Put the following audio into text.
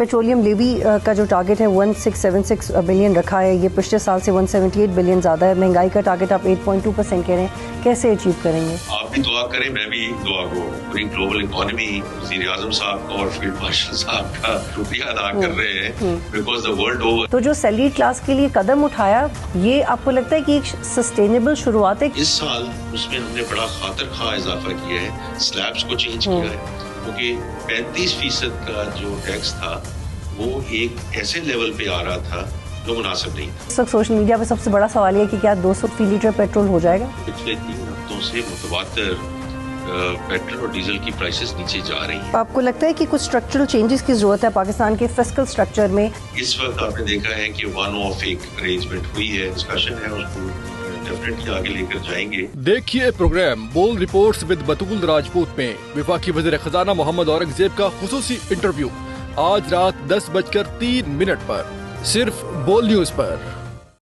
Petroleum levy کا جو target ہے 1676 بلین رکھا ہے، یہ پچھلے سال سے 178 بلین زیادہ ہے. مہنگائی کا ٹارگٹ آپ 8.2% کہہ رہے ہیں، کیسے اچیو کریں گے؟ آپ بھی دعا کریں، میں بھی دعا کو پوری گلوبل اکانومی وزیر اعظم صاحب اور فیلڈ مارشل صاحب کا شکریہ ادا کر رہے ہیں، بیکاز دا ورلڈ اوور. تو جو سیلری کلاس کے لیے قدم اٹھایا، یہ آپ کو لگتا ہے کہ ایک سسٹینیبل شروعات ہے؟ اس سال اس میں ہم نے بڑا خاطر خواہ اضافہ کیا ہے، سلیبس کو چینج کیا ہے، کیونکہ 35% کا جو ٹیکس تھا وہ ایک ایسے لیول پہ آ رہا تھا جو مناسب نہیں تھا. اس وقت سوشل میڈیا پہ سب سے بڑا سوال یہ ہے کہ کیا 200 فی لیٹر پیٹرول ہو جائے گا؟ پچھلے 3 ہفتوں سے متواتر پیٹرول اور ڈیزل کی پرائسز نیچے جا رہی ہیں. آپ کو لگتا ہے کہ کچھ اسٹرکچرل چینجز کی ضرورت ہے پاکستان کے فسکل اسٹرکچر میں؟ اس وقت آپ نے دیکھا ہے کہ ون آف ایک ارینجمنٹ ہوئی ہے، ڈسکشن ہے، اس کو ڈیفینیٹلی آگے لے کر جائیں گے. دیکھیے پروگرام بول رپورٹس ود بطول راجپوت میں وفاقی وزیر خزانہ محمد اورنگزیب کا خصوصی انٹرویو آج رات 10:03 پر صرف بول نیوز پر.